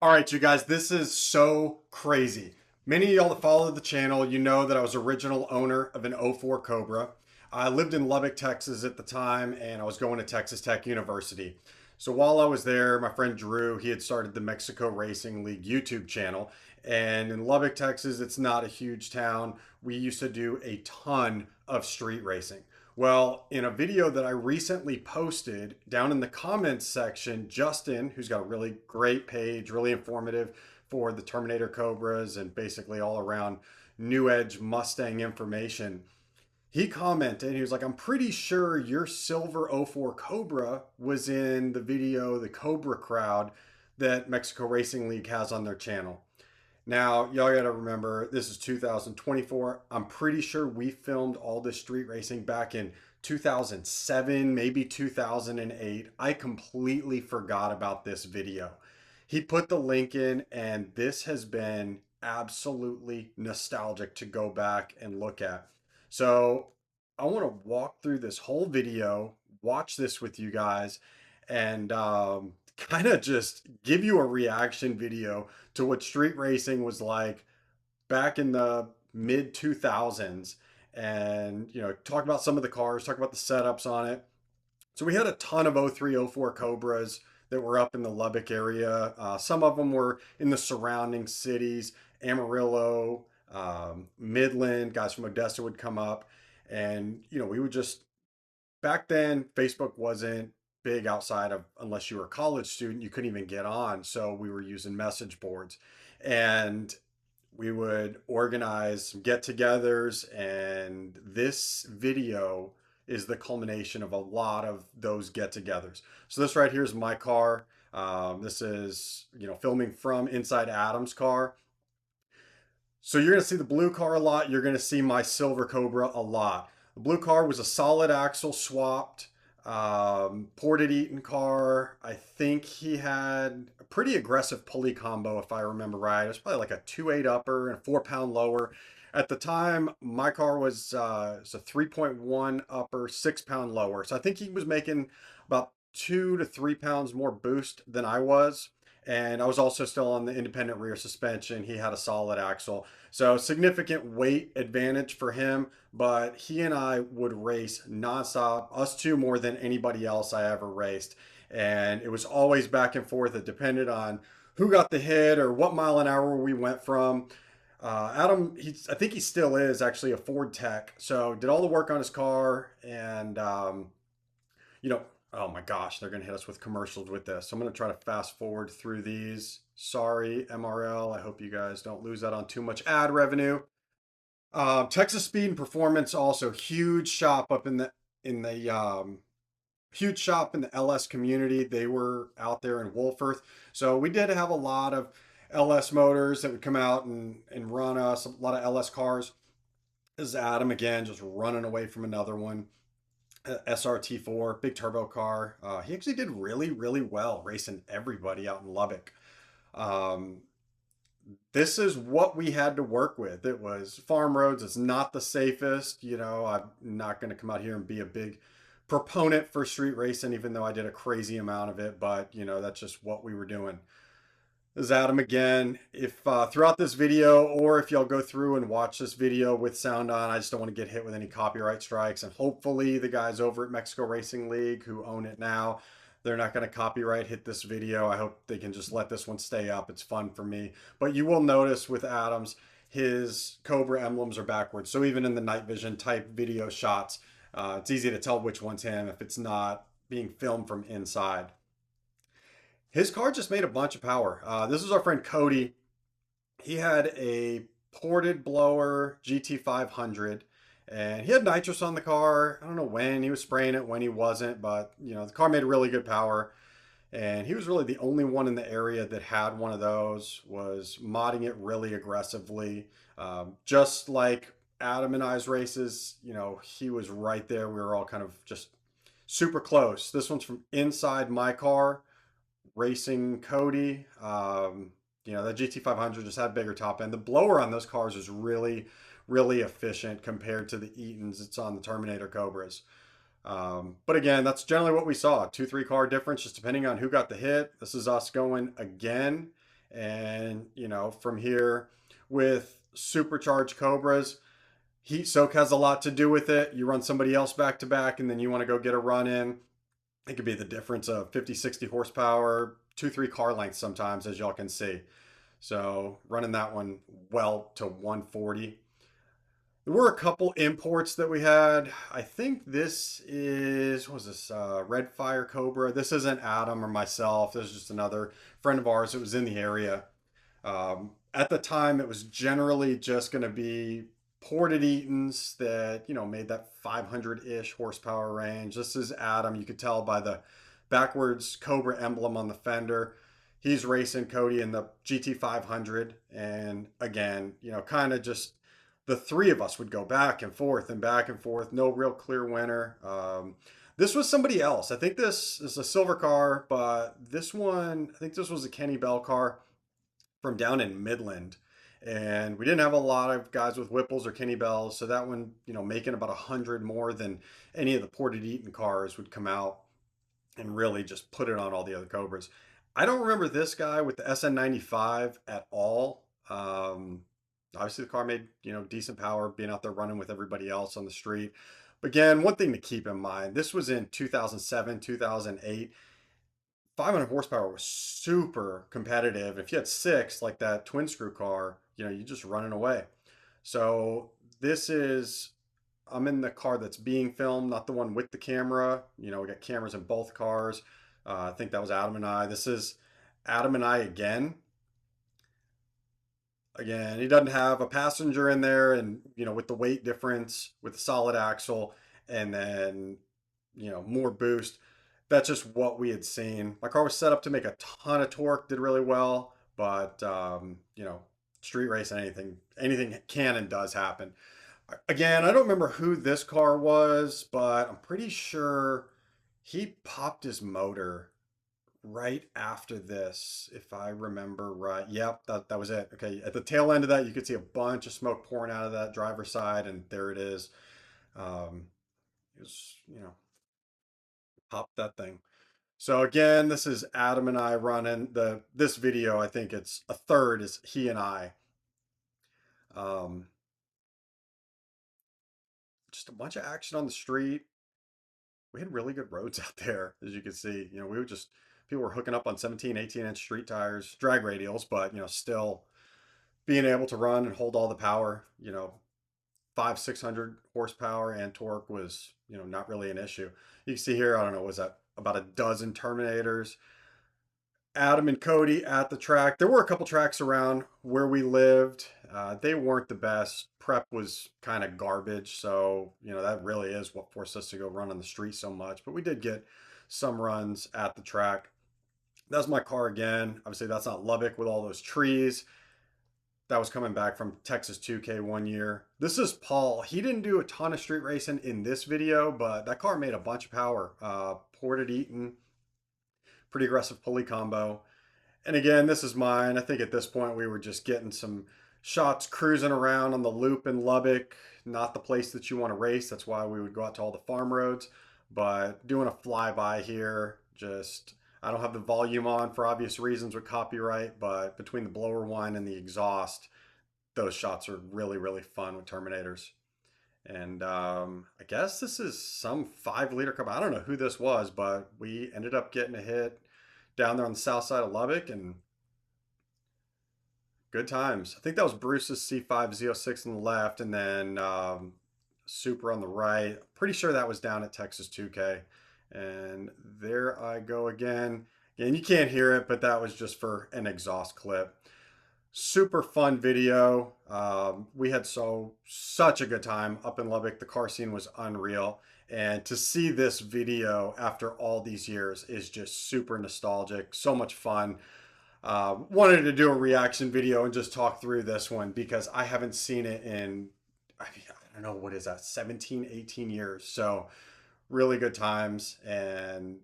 All right, you guys, this is so crazy. Many of y'all that follow the channel, you know that I was original owner of an '04 Cobra. I lived in Lubbock, Texas at the time, and I was going to Texas Tech University. So while I was there, my friend Drew, he had started the Mexico Racing League YouTube channel. And in Lubbock, Texas, it's not a huge town. We used to do a ton of street racing. Well, in a video that I recently posted down in the comments section, Justin, who's got a really great page, really informative for the Terminator Cobras and basically all around new edge Mustang information, he commented, he was like, I'm pretty sure your silver '04 Cobra was in the video, the Cobra crowd that Mexico Racing League has on their channel. Now, y'all got to remember, this is 2024. I'm pretty sure we filmed all this street racing back in 2007, maybe 2008. I completely forgot about this video. He put the link in, and this has been absolutely nostalgic to go back and look at. So, I want to walk through this whole video, watch this with you guys, and kind of just give you a reaction video to what street racing was like back in the mid 2000s, and talk about some of the cars, talk about the setups on it. So we had a ton of '03 '04 Cobras that were up in the Lubbock area. Some of them were in the surrounding cities. Amarillo, Midland, guys from Odessa would come up, and we would just, back then Facebook wasn't big outside of, unless you were a college student, you couldn't even get on. So we were using message boards, and we would organize get-togethers, and this video is the culmination of a lot of those get-togethers. So this right here is my car. This is filming from inside Adam's car. So you're going to see the blue car a lot. You're going to see my silver Cobra a lot. The blue car was a solid axle swapped, ported Eaton car. I think he had a pretty aggressive pulley combo, if I remember right. It was probably like a 2.8 upper and a 4-pound lower. At the time, my car was a 3.1 upper, 6-pound lower. So I think he was making about 2 to 3 pounds more boost than I was. And I was also still on the independent rear suspension. He had a solid axle. So significant weight advantage for him, but he and I would race nonstop, us two more than anybody else I ever raced. And it was always back and forth. It depended on who got the hit or what mile an hour we went from. Adam, I think he still is actually a Ford tech. So did all the work on his car, and you know, oh my gosh, they're going to hit us with commercials with this. So I'm going to try to fast forward through these. Sorry, MRL. I hope you guys don't lose out on too much ad revenue. Texas Speed and Performance, also huge shop up in the huge shop in the LS community. They were out there in Wolfforth. So we did have a lot of LS motors that would come out and run us, a lot of LS cars. This is Adam again, just running away from another one. SRT4, big turbo car. He actually did really, really well racing everybody out in Lubbock. Um, this is what we had to work with. It was farm roads. It's not the safest. I'm not going to come out here and be a big proponent for street racing, even though I did a crazy amount of it. But, that's just what we were doing. This is Adam again. If throughout this video, or if y'all go through and watch this video with sound on, I just don't want to get hit with any copyright strikes. And hopefully the guys over at Mexico Racing League who own it now, they're not going to copyright hit this video. I hope they can just let this one stay up. It's fun for me. But you will notice with Adams, his Cobra emblems are backwards. So even in the night vision type video shots, it's easy to tell which one's him if it's not being filmed from inside. His car just made a bunch of power. This is our friend Cody. He had a ported blower GT500, and he had nitrous on the car. I don't know when he was spraying it, when he wasn't, but the car made really good power. And he was really the only one in the area that had one of those, was modding it really aggressively. Just like Adam and I's races, he was right there. We were all kind of just super close. This one's from inside my car, racing Cody. The GT500 just had bigger top end. The blower on those cars is really, really efficient compared to the Eatons it's on the Terminator Cobras. But again, that's generally what we saw. 2-3 car difference, just depending on who got the hit. This is us going again. And, from here with supercharged Cobras, heat soak has a lot to do with it. You run somebody else back to back and then you want to go get a run in. It could be the difference of 50, 60 horsepower, 2, 3 car lengths sometimes, as y'all can see. So running that one well to 140. There were a couple imports that we had. I think this is, what was this, Red Fire Cobra. This isn't Adam or myself. This is just another friend of ours that was in the area. At the time, it was generally just going to be ported Eatons that, made that 500-ish horsepower range. This is Adam. You could tell by the backwards Cobra emblem on the fender. He's racing Cody in the GT 500. And again, kind of just the three of us would go back and forth and back and forth. No real clear winner. This was somebody else. I think this is a silver car, but this one, I think this was a Kenny Bell car from down in Midland. And we didn't have a lot of guys with Whipples or Kenny Bells. So that one, making about 100 more than any of the ported Eaton cars would come out and really just put it on all the other Cobras. I don't remember this guy with the SN95 at all. Obviously, the car made, decent power being out there running with everybody else on the street. But again, one thing to keep in mind, this was in 2007, 2008. 500 horsepower was super competitive. If you had six, like that twin screw car, you're just running away. So this is, I'm in the car that's being filmed, not the one with the camera. We got cameras in both cars. I think that was Adam and I. This is Adam and I again. Again, he doesn't have a passenger in there, and with the weight difference, with the solid axle, and then more boost. That's just what we had seen. My car was set up to make a ton of torque, did really well, but street race, anything can and does happen. Again, I don't remember who this car was, but I'm pretty sure he popped his motor right after this, if I remember right. Yep, that was it. Okay, at the tail end of that, you could see a bunch of smoke pouring out of that driver's side, and there it is. It was, popped that thing. So again, this is Adam and I running this video. I think it's a third is he and I. Um, just a bunch of action on the street. We had really good roads out there, as you can see. We were just people were hooking up on 17, 18-inch street tires, drag radials, but still being able to run and hold all the power. 500, 600 horsepower and torque was not really an issue. You can see here, I don't know, was that about a dozen Terminators. Adam and Cody at the track. There were a couple tracks around where we lived. They weren't the best. Prep was kind of garbage. So, that really is what forced us to go run on the street so much. But we did get some runs at the track. That's my car again. Obviously, that's not Lubbock with all those trees. That was coming back from Texas 2K one year. This is Paul. He didn't do a ton of street racing in this video, but that car made a bunch of power. Ported Eaton, pretty aggressive pulley combo. And again, this is mine. I think at this point we were just getting some shots cruising around on the loop in Lubbock. Not the place that you want to race. That's why we would go out to all the farm roads. But doing a flyby here, just I don't have the volume on for obvious reasons with copyright, but between the blower one and the exhaust, those shots are really, really fun with Terminators. And I guess this is some 5 liter cup. I don't know who this was, but we ended up getting a hit down there on the south side of Lubbock, and good times. I think that was Bruce's C5Z06 on the left, and then Super on the right. Pretty sure that was down at Texas 2K. And there I go again. And you can't hear it, but that was just for an exhaust clip. Super fun video. We had such a good time up in Lubbock. The car scene was unreal. And to see this video after all these years is just super nostalgic. So much fun. Wanted to do a reaction video and just talk through this one because I haven't seen it in, I don't know, what is that, 17, 18 years. So really good times. And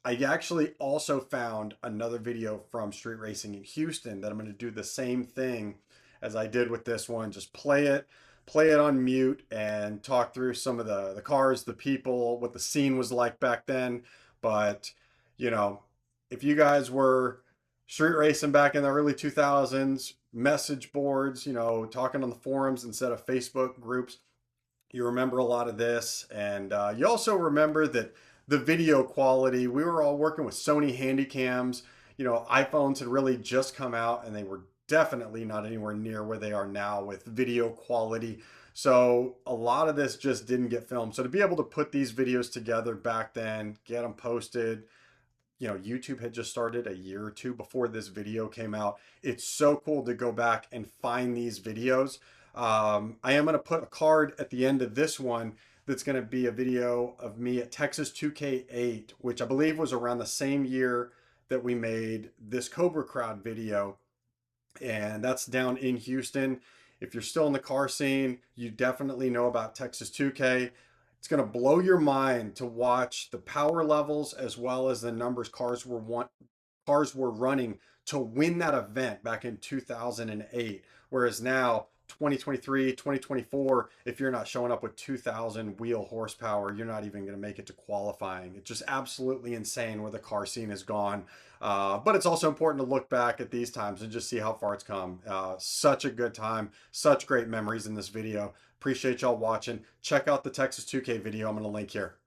I actually also found another video from street racing in Houston that I'm going to do the same thing as I did with this one. Just play it on mute and talk through some of the cars, the people, what the scene was like back then. But, if you guys were street racing back in the early 2000s, message boards, you know, talking on the forums instead of Facebook groups. You remember a lot of this. And you also remember that the video quality, we were all working with Sony Handycams. You know, iPhones had really just come out and they were definitely not anywhere near where they are now with video quality. So a lot of this just didn't get filmed. So to be able to put these videos together back then, get them posted, you know, YouTube had just started a year or two before this video came out. It's so cool to go back and find these videos. I am going to put a card at the end of this one that's going to be a video of me at Texas 2K8, which I believe was around the same year that we made this Cobra Crowd video. And that's down in Houston. If you're still in the car scene, you definitely know about Texas 2K. It's going to blow your mind to watch the power levels as well as the numbers cars were running to win that event back in 2008. Whereas now, 2023, 2024, if you're not showing up with 2,000 wheel horsepower, you're not even going to make it to qualifying. It's just absolutely insane where the car scene has gone. But it's also important to look back at these times and just see how far it's come. Such a good time, such great memories in this video. Appreciate y'all watching. Check out the Texas 2K video. I'm going to link here.